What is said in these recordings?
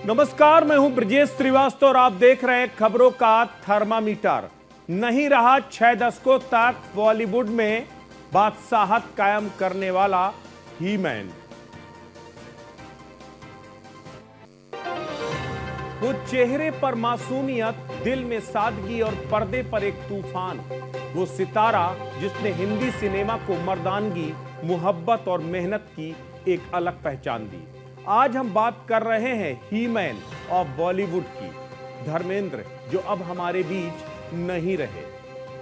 नमस्कार, मैं हूं ब्रजेश श्रीवास्तव और आप देख रहे हैं खबरों का थर्मामीटर। नहीं रहा 6 दशकों तक बॉलीवुड में बादशाहत कायम करने वाला ही मैन। वो चेहरे पर मासूमियत, दिल में सादगी और पर्दे पर एक तूफान। वो सितारा जिसने हिंदी सिनेमा को मर्दानगी, मोहब्बत और मेहनत की एक अलग पहचान दी। आज हम बात कर रहे हैं ही मैन ऑफ बॉलीवुड की, धर्मेंद्र, जो अब हमारे बीच नहीं रहे,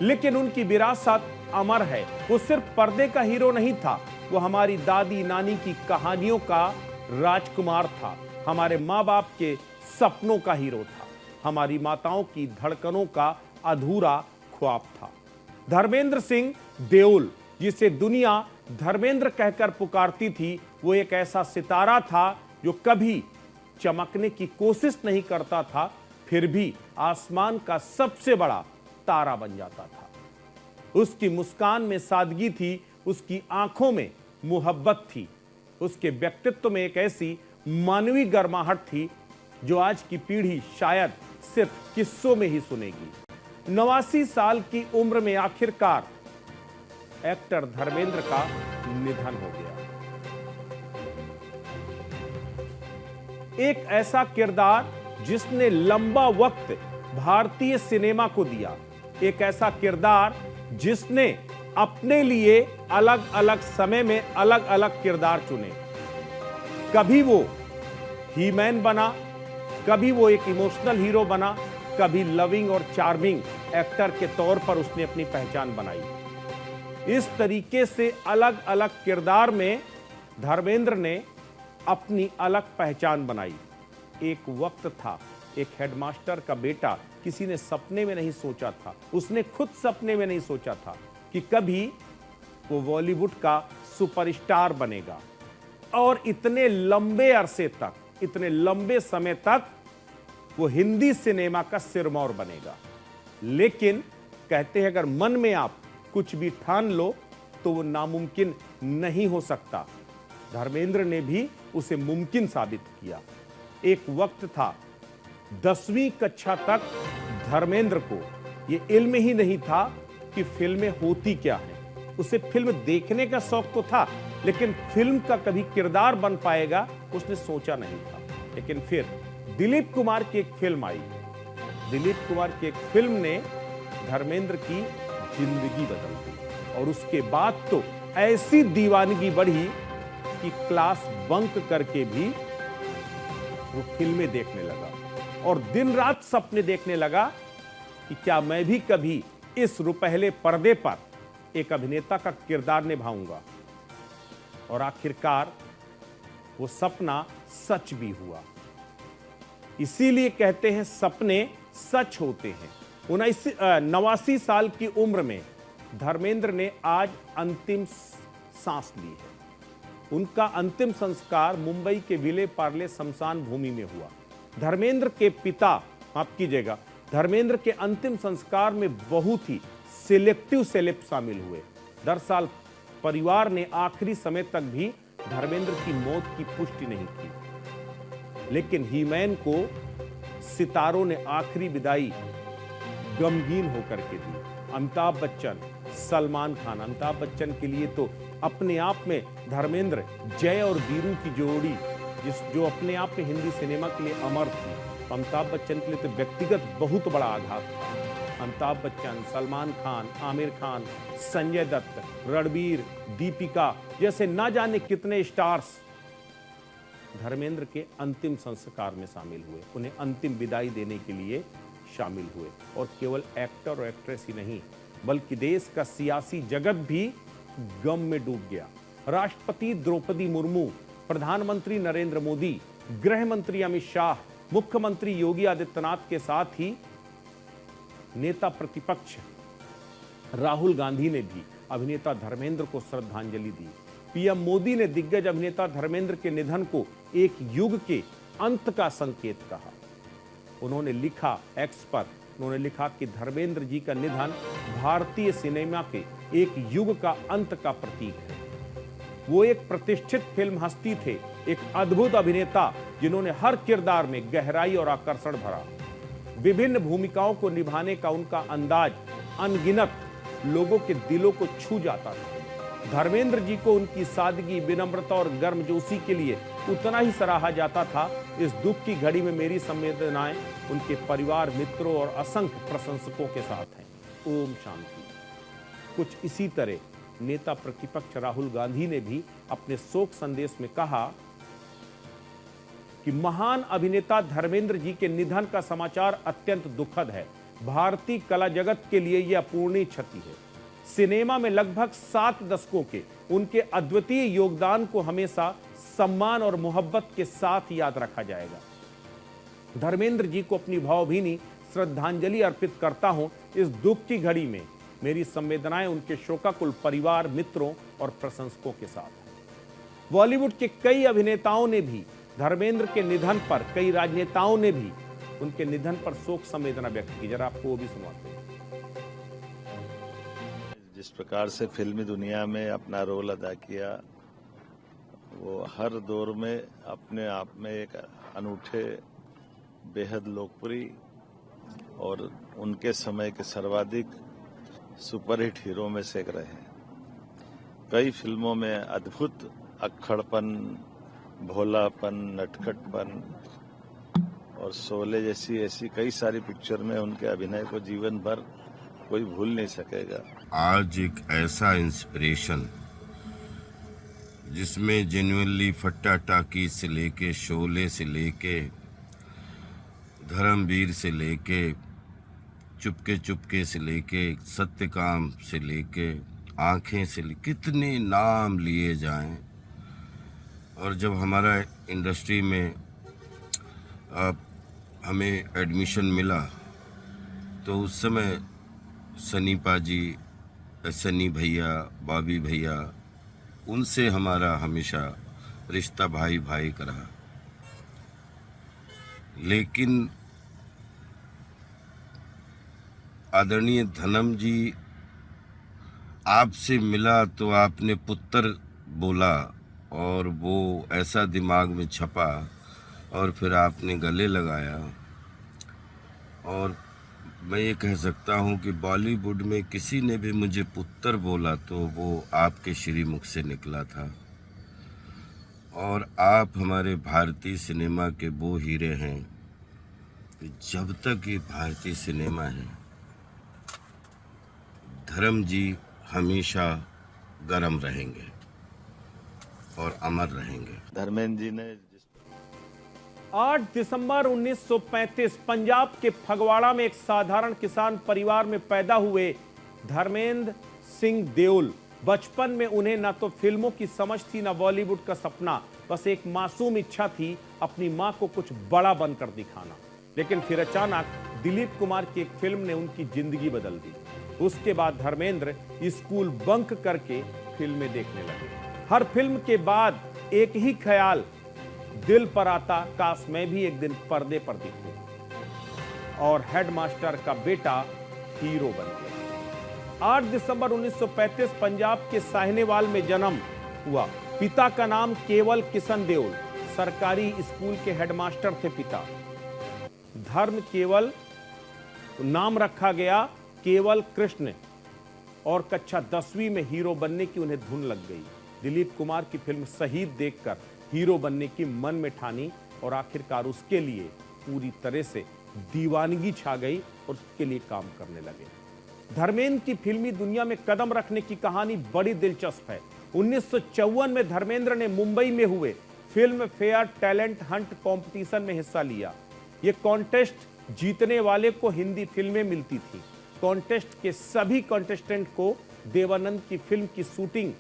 लेकिन उनकी विरासत अमर है। वो सिर्फ पर्दे का हीरो नहीं था, वो हमारी दादी नानी की कहानियों का राजकुमार था, हमारे माँ बाप के सपनों का हीरो था, हमारी माताओं की धड़कनों का अधूरा ख्वाब था। धर्मेंद्र सिंह देओल, जिसे दुनिया धर्मेंद्र कहकर पुकारती थी, वो एक ऐसा सितारा था जो कभी चमकने की कोशिश नहीं करता था, फिर भी आसमान का सबसे बड़ा तारा बन जाता था। उसकी मुस्कान में सादगी थी, उसकी आंखों में मोहब्बत थी, उसके व्यक्तित्व में एक ऐसी मानवीय गर्माहट थी जो आज की पीढ़ी शायद सिर्फ किस्सों में ही सुनेगी। 89 साल की उम्र में आखिरकार एक्टर धर्मेंद्र का निधन हो गया। एक ऐसा किरदार जिसने लंबा वक्त भारतीय सिनेमा को दिया, एक ऐसा किरदार जिसने अपने लिए अलग अलग समय में अलग अलग किरदार चुने। कभी वो ही मैन बना, कभी वो एक इमोशनल हीरो बना, कभी लविंग और चार्मिंग एक्टर के तौर पर उसने अपनी पहचान बनाई। इस तरीके से अलग अलग किरदार में धर्मेंद्र ने अपनी अलग पहचान बनाई। एक वक्त था, एक हेडमास्टर का बेटा किसी ने सपने में नहीं सोचा था, उसने खुद सपने में नहीं सोचा था कि कभी वो बॉलीवुड का सुपरस्टार बनेगा और इतने लंबे अरसे तक, इतने लंबे समय तक वो हिंदी सिनेमा का सिरमौर बनेगा। लेकिन कहते हैं अगर मन में आप कुछ भी ठान लो तो वो नामुमकिन नहीं हो सकता। धर्मेंद्र ने भी उसे मुमकिन साबित किया। एक वक्त था 10वीं कक्षा तक धर्मेंद्र को यह इल्म ही नहीं था कि फिल्में होती क्या हैं। उसे फिल्म देखने का शौक तो था, लेकिन फिल्म का कभी किरदार बन पाएगा उसने सोचा नहीं था। लेकिन फिर दिलीप कुमार की एक फिल्म आई। दिलीप कुमार की एक फिल्म ने धर्मेंद्र की जिंदगी बदल दी और उसके बाद तो ऐसी दीवानगी बढ़ी कि क्लास बंक करके भी वो फिल्में देखने लगा और दिन रात सपने देखने लगा कि क्या मैं भी कभी इस रुपहले पर्दे पर एक अभिनेता का किरदार निभाऊंगा। और आखिरकार वो सपना सच भी हुआ। इसीलिए कहते हैं सपने सच होते हैं। 89 साल की उम्र में धर्मेंद्र ने आज अंतिम सांस ली है। उनका अंतिम संस्कार मुंबई के विले पार्ले शमशान भूमि में हुआ। धर्मेंद्र के पिता, माफ कीजिएगा, धर्मेंद्र के अंतिम संस्कार में बहुत ही सिलेक्टिव सेलेब शामिल हुए। दरअसल परिवार ने आखिरी समय तक भी धर्मेंद्र की मौत की पुष्टि नहीं की, लेकिन ही मैन को सितारों ने आखिरी विदाई गमगीन होकर के दी। अमिताभ बच्चन, सलमान खान। अमिताभ बच्चन के लिए तो अपने आप में धर्मेंद्र, जय और वीरू की जोड़ी जो अपने आप में हिंदी सिनेमा के लिए अमर थी, अमिताभ बच्चन के लिए तो व्यक्तिगत बहुत बड़ा आघात था। अमिताभ बच्चन, सलमान खान, आमिर खान, संजय दत्त, रणबीर, दीपिका जैसे ना जाने कितने स्टार्स धर्मेंद्र के अंतिम संस्कार में शामिल हुए, उन्हें अंतिम विदाई देने के लिए शामिल हुए। और केवल एक्टर और एक्ट्रेस ही नहीं, बल्कि देश का सियासी जगत भी गम में डूब गया। राष्ट्रपति द्रौपदी मुर्मू, प्रधानमंत्री नरेंद्र मोदी, गृह मंत्री अमित शाह, मुख्यमंत्री योगी आदित्यनाथ के साथ ही नेता प्रतिपक्ष राहुल गांधी ने भी अभिनेता धर्मेंद्र को श्रद्धांजलि दी। पीएम मोदी ने दिग्गज अभिनेता धर्मेंद्र के निधन को एक युग के अंत का संकेत कहा। उन्होंने लिखा एक्स पर, उन्होंने लिखा कि धर्मेंद्र जी का निधन भारतीय सिनेमा के एक युग का अंत का प्रतीक है। वो एक प्रतिष्ठित फिल्म हस्ती थे, एक अद्भुत अभिनेता जिन्होंने हर किरदार में गहराई और आकर्षण भरा। विभिन्न भूमिकाओं को निभाने का उनका अंदाज अनगिनत लोगों के दिलों को छू जाता था। धर्मेंद्र जी को उनकी सादगी, विनम्रता और गर्मजोशी के लिए उतना ही सराहा जाता था। इस दुख की घड़ी में मेरी संवेदनाएं उनके परिवार, मित्रों और असंख्य प्रशंसकों के साथ हैं। ओम शांति। कुछ इसी तरह नेता प्रतिपक्ष राहुल गांधी ने भी अपने शोक संदेश में कहा कि महान अभिनेता धर्मेंद्र जी के निधन का समाचार अत्यंत दुखद है। भारतीय कला जगत के लिए यह अपूरणीय क्षति है। सिनेमा में लगभग 7 दशकों के उनके अद्वितीय योगदान को हमेशा सम्मान और मोहब्बत के साथ याद रखा जाएगा। धर्मेंद्र जी को अपनी भावभीनी श्रद्धांजलि अर्पित करता हूं। इस दुख की घड़ी में मेरी संवेदनाएं उनके शोकाकुल परिवार, मित्रों और प्रशंसकों के साथ हैं। बॉलीवुड के कई अभिनेताओं ने भी धर्मेंद्र के निधन पर, कई राजनेताओं ने भी उनके निधन पर शोक संवेदना व्यक्त की। जरा आपको वो भी सुनाते हैं। जिस प्रकार से फिल्मी दुनिया में अपना रोल अदा किया, वो हर दौर में अपने आप में एक अनूठे, बेहद लोकप्रिय और उनके समय के सर्वाधिक सुपरहिट हीरो में से एक रहे। कई फिल्मों में अद्भुत अक्खड़पन, भोलापन, नटखटपन और शोले जैसी ऐसी कई सारी पिक्चर में उनके अभिनय को जीवन भर कोई भूल नहीं सकेगा। आज एक ऐसा इंस्पिरेशन जिसमें जेन्युइनली फट्टा टाकी से लेके, शोले से लेके, धर्मवीर से लेके, चुपके चुपके से लेके, सत्यकाम से लेके, आंखें से लेके, कितने नाम लिए जाएं। और जब हमारा इंडस्ट्री में हमें एडमिशन मिला तो उस समय सनी पाजी, सनी भैया, बॉबी भैया, उनसे हमारा हमेशा रिश्ता भाई भाई का रहा। लेकिन आदरणीय धनम जी, आपसे मिला तो आपने पुत्र बोला और वो ऐसा दिमाग में छपा और फिर आपने गले लगाया। और मैं ये कह सकता हूँ कि बॉलीवुड में किसी ने भी मुझे पुत्र बोला तो वो आपके श्रीमुख से निकला था। और आप हमारे भारतीय सिनेमा के वो हीरे हैं कि जब तक ये भारतीय सिनेमा है, धर्म जी हमेशा गरम रहेंगे और अमर रहेंगे। धर्मेंद्र जी ने 8 दिसंबर 1935 पंजाब के फगवाड़ा में एक साधारण किसान परिवार में पैदा हुए धर्मेंद्र सिंह देओल। बचपन में उन्हें न तो फिल्मों की समझ थी, न बॉलीवुड का सपना। बस एक मासूम इच्छा थी अपनी मां को कुछ बड़ा बनकर दिखाना। लेकिन फिर अचानक दिलीप कुमार की एक फिल्म ने उनकी जिंदगी बदल दी। उसके बाद धर्मेंद्र स्कूल बंक करके फिल्में देखने लगे। हर फिल्म के बाद एक ही ख्याल दिल पर आता, काश मैं भी एक दिन पर्दे पर दिखूं। और हेडमास्टर का बेटा हीरो बन गया। 8 दिसंबर 1935 पंजाब के साहनेवाल में जन्म हुआ। पिता का नाम केवल किशन देओल, सरकारी स्कूल के हेडमास्टर थे पिता। धर्म केवल नाम रखा गया, केवल कृष्ण, और कक्षा 10वीं में हीरो बनने की उन्हें धुन लग गई। दिलीप कुमार की फिल्म शहीद देखकर हीरो बनने की मन में ठानी और आखिरकार उसके लिए पूरी तरह से दीवानगी छा गई और उसके लिए काम करने लगे। धर्मेंद्र की फिल्मी दुनिया में कदम रखने की कहानी बड़ी दिलचस्प है। 1954 में धर्मेंद्र ने मुंबई में हुए film fair talent Hunt competition में हिस्सा लिया। यह कॉन्टेस्ट जीतने वाले को हिंदी फिल्में मिलती थी। कॉन्टेस्ट के सभी कॉन्टेस्टेंट को देवानंद की फिल्म की शूटिंग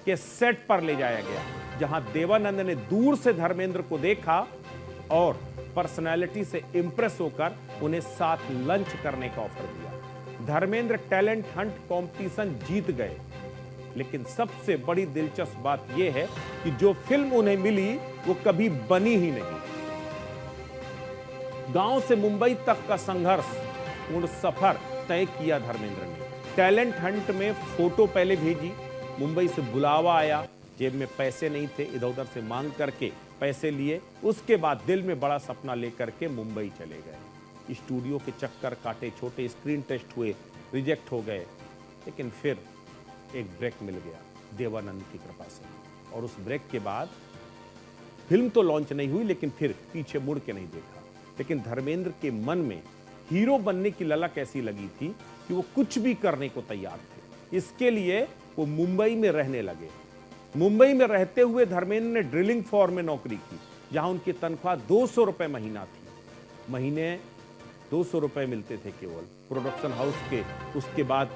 के सेट पर ले जाया गया, जहां देवानंद ने दूर से धर्मेंद्र को देखा और पर्सनालिटी से इंप्रेस होकर उन्हें साथ लंच करने का ऑफर दिया। धर्मेंद्र टैलेंट हंट कंपटीशन जीत गए, लेकिन सबसे बड़ी दिलचस्प बात यह है कि जो फिल्म उन्हें मिली वो कभी बनी ही नहीं। गांव से मुंबई तक का संघर्ष पूर्ण सफर तय किया धर्मेंद्र ने। टैलेंट हंट में फोटो पहले भेजी, मुंबई से बुलावा आया, जेब में पैसे नहीं थे, इधर उधर से मांग करके पैसे लिए। उसके बाद दिल में बड़ा सपना लेकर के मुंबई चले गए। स्टूडियो के चक्कर काटे, छोटे स्क्रीन टेस्ट हुए, रिजेक्ट हो गए, लेकिन फिर एक ब्रेक मिल गया देवानंद की कृपा से। और उस ब्रेक के बाद फिल्म तो लॉन्च नहीं हुई, लेकिन फिर पीछे मुड़ के नहीं देखा। लेकिन धर्मेंद्र के मन में हीरो बनने की ललक ऐसी लगी थी कि वो कुछ भी करने को तैयार थे। इसके लिए वो मुंबई में रहने लगे। मुंबई में रहते हुए धर्मेंद्र ने ड्रिलिंग फॉर्म में नौकरी की, जहां उनकी तनख्वाह 200 रुपए महीना थी। महीने 200 रुपए मिलते थे केवल प्रोडक्शन हाउस के। उसके बाद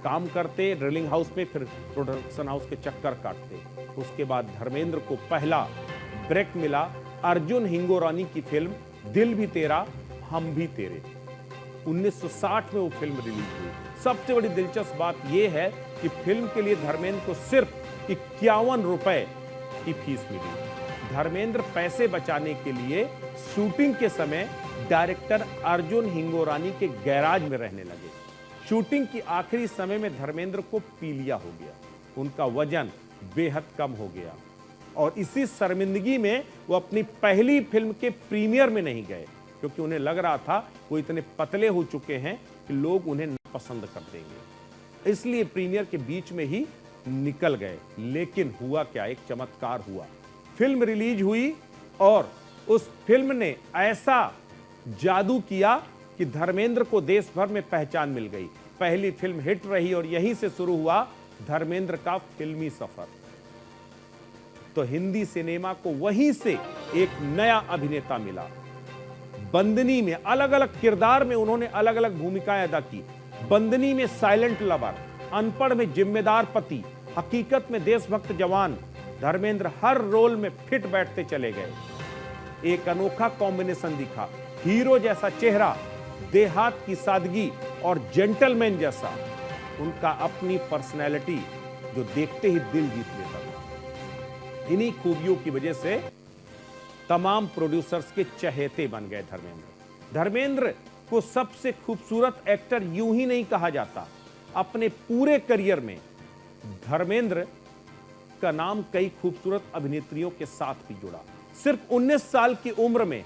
काम करते ड्रिलिंग हाउस में, फिर प्रोडक्शन हाउस के चक्कर काटते। उसके बाद धर्मेंद्र को पहला ब्रेक मिला अर्जुन हिंगोरानी की फिल्म दिल भी तेरा हम भी तेरे। 1960 में वो फिल्म रिलीज हुई। सबसे बड़ी दिलचस्प बात यह है कि फिल्म के लिए धर्मेंद्र को सिर्फ 51 रुपए की फीस मिली। धर्मेंद्र पैसे बचाने के लिए शूटिंग के समय डायरेक्टर अर्जुन हिंगोरानी के गैराज में रहने लगे। शूटिंग की आखिरी समय में धर्मेंद्र को पीलिया हो गया, उनका वजन बेहद कम हो गया और इसी शर्मिंदगी में वो अपनी पहली फिल्म के प्रीमियर में नहीं गए, क्योंकि उन्हें लग रहा था वो इतने पतले हो चुके हैं कि लोग उन्हें नापसंद कर देंगे। इसलिए प्रीमियर के बीच में ही निकल गए। लेकिन हुआ क्या, एक चमत्कार हुआ। फिल्म रिलीज हुई और उस फिल्म ने ऐसा जादू किया कि धर्मेंद्र को देश भर में पहचान मिल गई। पहली फिल्म हिट रही और यहीं से शुरू हुआ धर्मेंद्र का फिल्मी सफर। तो हिंदी सिनेमा को वहीं से एक नया अभिनेता मिला। बंदनी में अलग अलग किरदार में उन्होंने अलग अलग भूमिकाएं अदा की। बंदनी में साइलेंट लवर, अनपढ़ में जिम्मेदार पति, हकीकत में देशभक्त जवान। धर्मेंद्र हर रोल में फिट बैठते चले गए। एक अनोखा कॉम्बिनेशन दिखा, हीरो जैसा चेहरा, देहात की सादगी और जेंटलमैन जैसा। उनका अपनी पर्सनैलिटी जो देखते ही दिल जीत लेता था। इन्हीं खूबियों की वजह से तमाम प्रोड्यूसर्स के चहेते बन गए धर्मेंद्र को सबसे खूबसूरत एक्टर यूं ही नहीं कहा जाता। अपने पूरे करियर में धर्मेंद्र का नाम कई खूबसूरत अभिनेत्रियों के साथ भी जुड़ा। सिर्फ 19 साल की उम्र में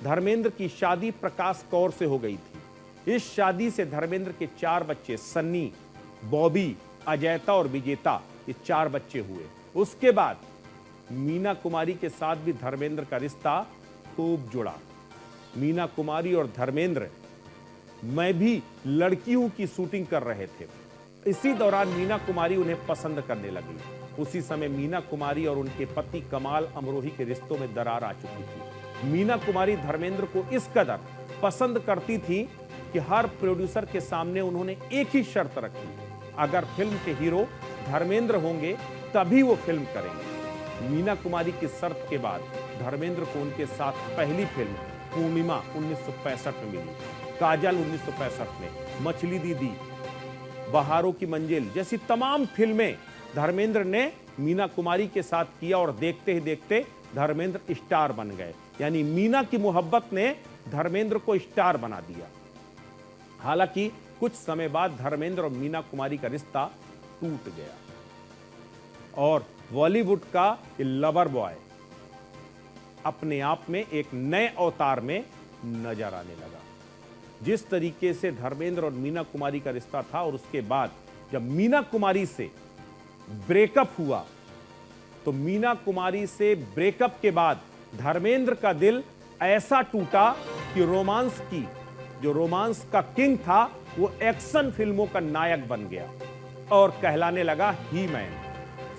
धर्मेंद्र की शादी प्रकाश कौर से हो गई थी। इस शादी से धर्मेंद्र के 4 बच्चे, सन्नी, बॉबी, अजैता और विजेता, ये 4 बच्चे हुए। उसके बाद मीना कुमारी के साथ भी धर्मेंद्र का रिश्ता खूब जुड़ा। मीना कुमारी और धर्मेंद्र मैं भी लड़की हूं की शूटिंग कर रहे थे। इसी दौरान मीना कुमारी उन्हें पसंद करने लगी। उसी समय मीना कुमारी और उनके पति कमाल अमरोही के रिश्तों में दरार आ चुकी थी। मीना कुमारी धर्मेंद्र को इस कदर पसंद करती थी कि हर प्रोड्यूसर के सामने उन्होंने एक ही शर्त रखी, अगर फिल्म के हीरो धर्मेंद्र होंगे तभी वो फिल्म करेंगे। मीना कुमारी की शर्त के बाद धर्मेंद्र को उनके साथ पहली फिल्म पूर्णिमा 1965 में मिली, काजल 1965 में, मछली दीदी, बहारों की मंजिल जैसी तमाम फिल्में धर्मेंद्र ने मीना कुमारी के साथ किया और देखते ही देखते धर्मेंद्र स्टार बन गए। यानी मीना की मोहब्बत ने धर्मेंद्र को स्टार बना दिया। हालांकि कुछ समय बाद धर्मेंद्र और मीना कुमारी का रिश्ता टूट गया और बॉलीवुड का लवर बॉय अपने आप में एक नए अवतार में नजर आने लगा। जिस तरीके से धर्मेंद्र और मीना कुमारी का रिश्ता था और उसके बाद जब मीना कुमारी से ब्रेकअप हुआ तो मीना कुमारी से ब्रेकअप के बाद धर्मेंद्र का दिल ऐसा टूटा कि रोमांस का किंग था वो एक्शन फिल्मों का नायक बन गया और कहलाने लगा ही मैन।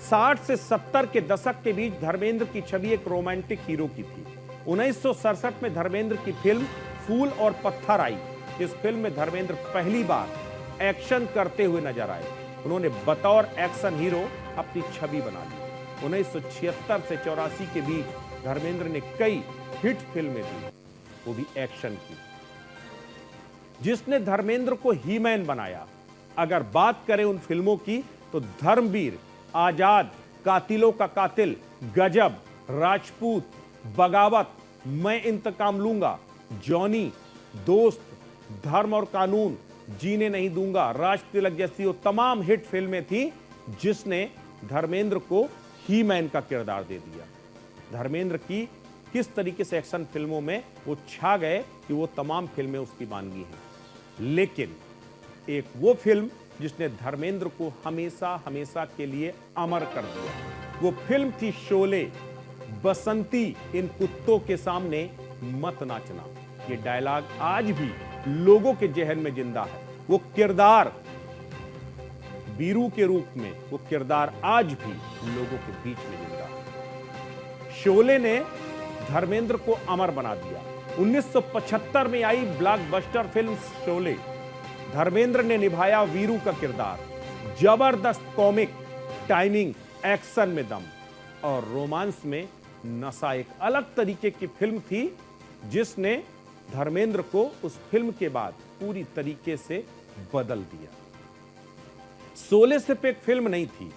60 से 70 के दशक के बीच धर्मेंद्र की छवि एक रोमांटिक हीरो की थी। 1967 में धर्मेंद्र की फिल्म फूल और पत्थर आई। इस फिल्म में धर्मेंद्र पहली बार एक्शन करते हुए नजर आए। उन्होंने बतौर एक्शन हीरो अपनी छवि बना ली। 1976 से 84 के बीच धर्मेंद्र ने कई हिट फिल्में दी, वो भी एक्शन की, जिसने धर्मेंद्र को ही मैन बनाया। अगर बात करें उन फिल्मों की तो धर्मवीर, आजाद, कातिलों का कातिल, गजब, राजपूत, बगावत, मैं इंतकाम लूंगा, जॉनी, दोस्त, धर्म और कानून, जीने नहीं दूंगा, राज तिलक जैसी वो तमाम हिट फिल्में थी जिसने धर्मेंद्र को ही मैन का किरदार दे दिया। धर्मेंद्र की किस तरीके से एक्शन फिल्मों में वो छा गए कि वो तमाम फिल्में उसकी मानगी हैं। लेकिन एक वो फिल्म जिसने धर्मेंद्र को हमेशा हमेशा के लिए अमर कर दिया, वो फिल्म थी शोले। बसंती इन कुत्तों के सामने मत नाचना, ये डायलॉग आज भी लोगों के जहन में जिंदा है। वो किरदार वीरू के रूप में, वो किरदार आज भी लोगों के बीच में जिंदा है। शोले ने धर्मेंद्र को अमर बना दिया। 1975 में आई ब्लॉकबस्टर फिल्म शोले, धर्मेंद्र ने निभाया वीरू का किरदार। जबरदस्त कॉमिक टाइमिंग, एक्शन में दम और रोमांस में नशा, एक अलग तरीके की फिल्म थी जिसने धर्मेंद्र को उस फिल्म के बाद पूरी तरीके से बदल दिया। शोले सिर्फ एक फिल्म नहीं थी,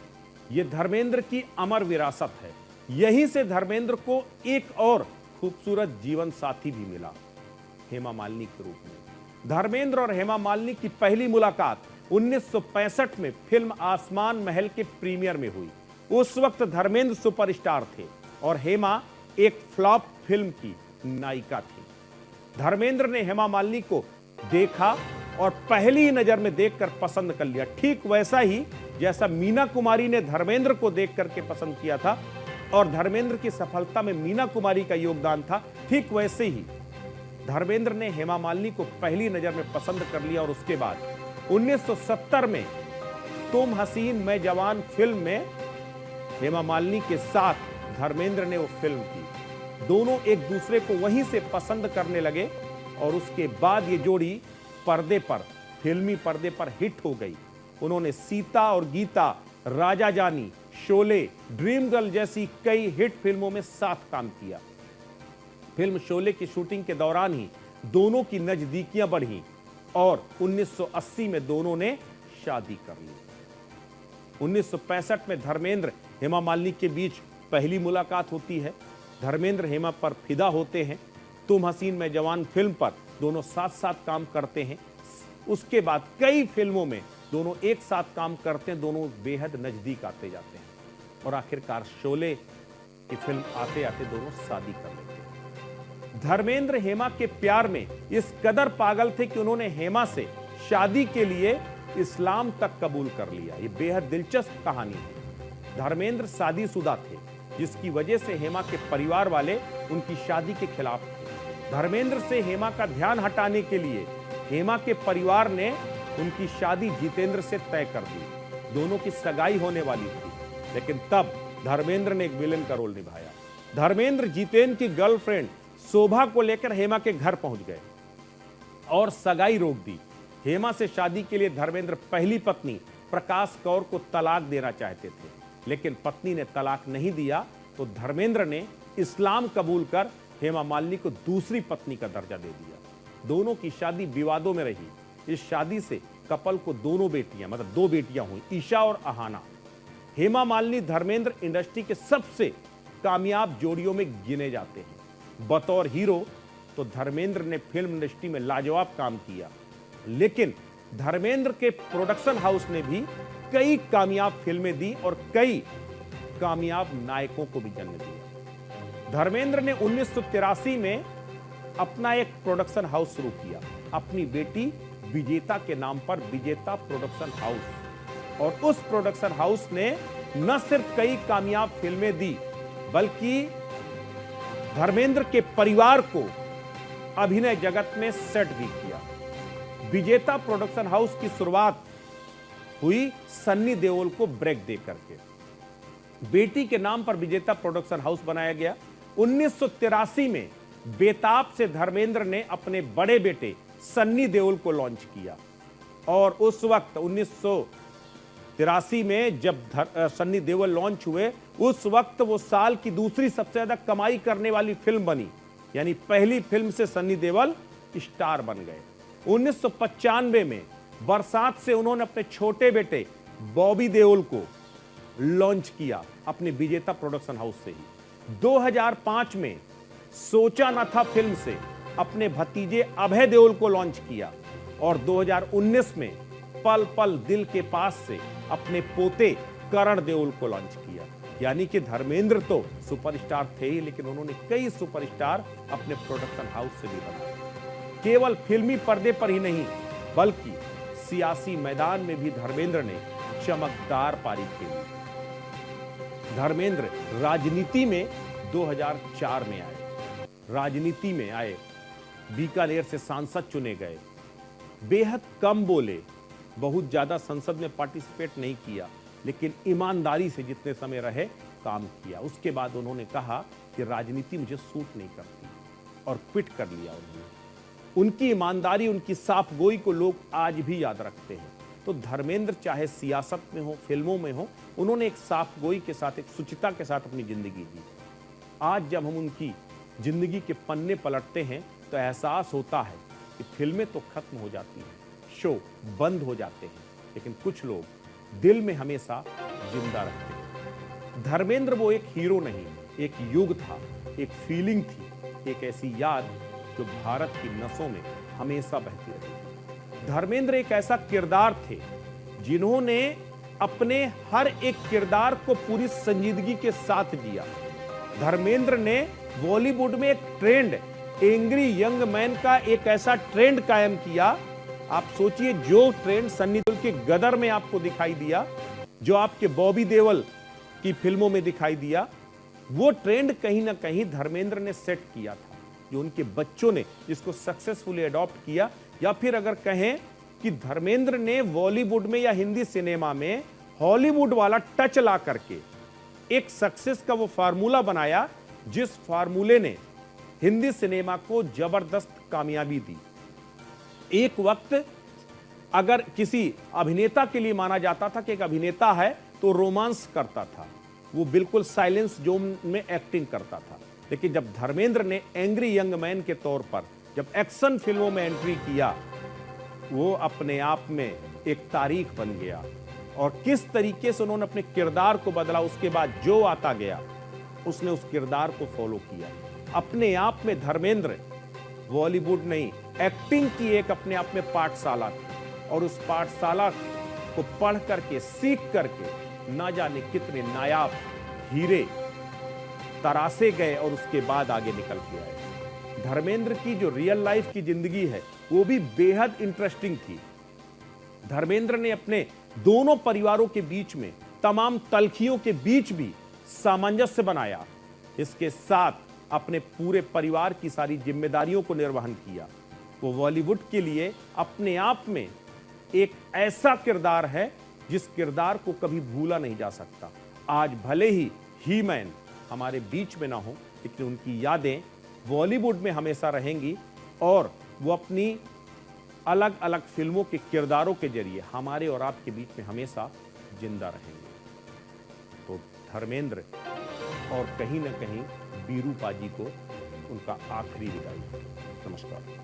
यह धर्मेंद्र की अमर विरासत है। यहीं से धर्मेंद्र को एक और खूबसूरत जीवन साथी भी मिला, हेमा मालिनी के रूप में। धर्मेंद्र और हेमा मालिनी की पहली मुलाकात 1965 में फिल्म आसमान महल के प्रीमियर में हुई। उस वक्त धर्मेंद्र सुपरस्टार थे और हेमा एक फ्लॉप फिल्म की नायिका थी। धर्मेंद्र ने हेमा मालिनी को देखा और पहली ही नजर में देखकर पसंद कर लिया। ठीक वैसा ही जैसा मीना कुमारी ने धर्मेंद्र को देख करके पसंद किया था और धर्मेंद्र की सफलता में मीना कुमारी का योगदान था, ठीक वैसे ही धर्मेंद्र ने हेमा मालिनी को पहली नजर में पसंद कर लिया। और उसके बाद 1970 में तुम हसीन मैं जवान फिल्म में हेमा मालिनी के साथ धर्मेंद्र ने वो फिल्म की। दोनों एक दूसरे को वहीं से पसंद करने लगे और उसके बाद ये जोड़ी पर्दे पर, फिल्मी पर्दे पर हिट हो गई। उन्होंने सीता और गीता, राजा जानी, शोले, ड्रीम गर्ल जैसी कई हिट फिल्मों में साथ काम किया। फिल्म शोले की शूटिंग के दौरान ही दोनों की नजदीकियां बढ़ी और 1980 में दोनों ने शादी कर ली। 1965 में धर्मेंद्र हेमा मालिनी के बीच पहली मुलाकात होती है। धर्मेंद्र हेमा पर फिदा होते हैं। तुम हसीन मैं जवान फिल्म पर दोनों साथ साथ काम करते हैं। उसके बाद कई फिल्मों में दोनों एक साथ काम करते हैं, दोनों बेहद नजदीक आते जाते हैं और आखिरकार शोले की फिल्म आते आते दोनों शादी कर लेते हैं। धर्मेंद्र हेमा के प्यार में इस कदर पागल थे कि उन्होंने हेमा से शादी के लिए इस्लाम तक कबूल कर लिया। यह बेहद दिलचस्प कहानी है। धर्मेंद्र शादीशुदा थे, जिसकी वजह से हेमा के परिवार वाले उनकी शादी के खिलाफ थे। धर्मेंद्र से हेमा का ध्यान हटाने के लिए हेमा के परिवार ने उनकी शादी जितेंद्र से तय कर दी। दोनों की सगाई होने वाली थी, लेकिन तब धर्मेंद्र ने एक विलेन का रोल निभाया। धर्मेंद्र जितेंद्र की गर्लफ्रेंड शोभा को लेकर हेमा के घर पहुंच गए और सगाई रोक दी। हेमा से शादी के लिए धर्मेंद्र पहली पत्नी प्रकाश कौर को तलाक देना चाहते थे, लेकिन पत्नी ने तलाक नहीं दिया तो धर्मेंद्र ने इस्लाम कबूल कर हेमा मालिनी को दूसरी पत्नी का दर्जा दे दिया। दोनों की शादी विवादों में रही। इस शादी से कपल को दोनों बेटियां, मतलब 2 बेटियां हुई, ईशा और अहाना। हेमा मालिनी धर्मेंद्र इंडस्ट्री के सबसे कामयाब जोड़ियों में गिने जाते हैं। बतौर हीरो तो धर्मेंद्र ने फिल्म इंडस्ट्री में लाजवाब काम किया, लेकिन धर्मेंद्र के प्रोडक्शन हाउस ने भी कई कामयाब फिल्में दी और कई कामयाब नायकों को भी जन्म दिया। धर्मेंद्र ने 1983 में अपना एक प्रोडक्शन हाउस शुरू किया, अपनी बेटी विजेता के नाम पर विजेता प्रोडक्शन हाउस। और उस प्रोडक्शन हाउस ने न सिर्फ कई कामयाब फिल्में दी, बल्कि धर्मेंद्र के परिवार को अभिनय जगत में सेट भी किया। विजेता प्रोडक्शन हाउस की शुरुआत हुई सन्नी देओल को ब्रेक दे करके। बेटी के नाम पर विजेता प्रोडक्शन हाउस बनाया गया। 1983 में बेताब से धर्मेंद्र ने अपने बड़े बेटे सन्नी देओल को लॉन्च किया और उस वक्त 1983 में जब सन्नी देओल लॉन्च हुए, उस वक्त वो साल की दूसरी सबसे ज्यादा कमाई करने वाली फिल्म बनी, यानी पहली फिल्म से सन्नी देओल स्टार बन गए। 1995 में बरसात से उन्होंने अपने छोटे बेटे बॉबी देओल को लॉन्च किया अपने विजेता प्रोडक्शन हाउस से ही। 2005 में सोचा न था फिल्म से अपने भतीजे अभय देओल को लॉन्च किया और 2019 में पल पल दिल के पास से अपने पोते करण देओल को लॉन्च किया। यानी कि धर्मेंद्र तो सुपरस्टार थे ही, लेकिन उन्होंने कई सुपरस्टार अपने प्रोडक्शन हाउस से भी बनाए। केवल फिल्मी पर्दे पर ही नहीं, बल्कि सियासी मैदान में भी धर्मेंद्र ने चमकदार पारी खेली। धर्मेंद्र राजनीति में 2004 में आए, राजनीति में आए, बीकानेर से सांसद चुने गए, बेहद कम बोले, बहुत ज्यादा संसद में पार्टिसिपेट नहीं किया, लेकिन ईमानदारी से जितने समय रहे काम किया। उसके बाद उन्होंने कहा कि राजनीति मुझे सूट नहीं करती और क्विट कर लिया उन्होंने। उनकी ईमानदारी, उनकी साफ गोई को लोग आज भी याद रखते हैं। तो धर्मेंद्र चाहे सियासत में हो, फिल्मों में हो, उन्होंने एक साफ गोई के साथ, एक शुचिता के साथ अपनी जिंदगी जी। आज जब हम उनकी जिंदगी के पन्ने पलटते हैं तो एहसास होता है कि फिल्में तो खत्म हो जाती हैं, शो बंद हो जाते हैं, लेकिन कुछ लोग दिल में हमेशा जिंदा रखते हैं। धर्मेंद्र वो एक हीरो नहीं, एक युग था, एक फीलिंग थी, एक ऐसी याद जो भारत की नसों में हमेशा बहती रही। धर्मेंद्र एक ऐसा किरदार थे जिन्होंने अपने हर एक किरदार को पूरी संजीदगी के साथ जिया। धर्मेंद्र ने बॉलीवुड में एक ट्रेंड, एंग्री यंग मैन का एक ऐसा ट्रेंड कायम किया। आप सोचिए, जो ट्रेंड सन्नी देओल के गदर में आपको दिखाई दिया, जो आपके बॉबी देओल की फिल्मों में दिखाई दिया, वो ट्रेंड कहीं ना कहीं धर्मेंद्र ने सेट किया था, जो उनके बच्चों ने जिसको सक्सेसफुली अडॉप्ट किया। या फिर अगर कहें कि धर्मेंद्र ने बॉलीवुड में या हिंदी सिनेमा में हॉलीवुड वाला टच ला करके एक सक्सेस का वो फार्मूला बनाया, जिस फार्मूले ने हिंदी सिनेमा को जबरदस्त कामयाबी दी। एक वक्त अगर किसी अभिनेता के लिए माना जाता था कि एक अभिनेता है तो रोमांस करता था, वो बिल्कुल साइलेंस जोन में एक्टिंग करता था। लेकिन जब धर्मेंद्र ने एंग्री यंग मैन के तौर पर जब एक्शन फिल्मों में एंट्री किया, वो अपने आप में एक तारीख बन गया। और किस तरीके से उन्होंने अपने किरदार को बदला, उसके बाद जो आता गया उसने उस किरदार को फॉलो किया। अपने आप में धर्मेंद्र बॉलीवुड नहीं, एक्टिंग की एक अपने आप में पाठशाला थी, और उस पाठशाला को पढ़ करके, सीख करके ना जाने कितने नायाब हीरे तरासे गए और उसके बाद आगे निकल के आए। धर्मेंद्र की जो रियल लाइफ की जिंदगी है वो भी बेहद इंटरेस्टिंग थी। धर्मेंद्र ने अपने दोनों परिवारों के बीच में, तमाम तलखियों के बीच भी सामंजस्य बनाया। इसके साथ अपने पूरे परिवार की सारी जिम्मेदारियों को निर्वहन किया। वो बॉलीवुड के लिए अपने आप में एक ऐसा किरदार है जिस किरदार को कभी भूला नहीं जा सकता। आज भले ही मैन हमारे बीच में ना हो, लेकिन उनकी यादें बॉलीवुड में हमेशा रहेंगी, और वो अपनी अलग अलग फिल्मों के किरदारों के जरिए हमारे और आपके बीच में हमेशा जिंदा रहेंगे। तो धर्मेंद्र और कहीं ना कहीं बीरू पाजी को उनका आखिरी विदाई। नमस्कार।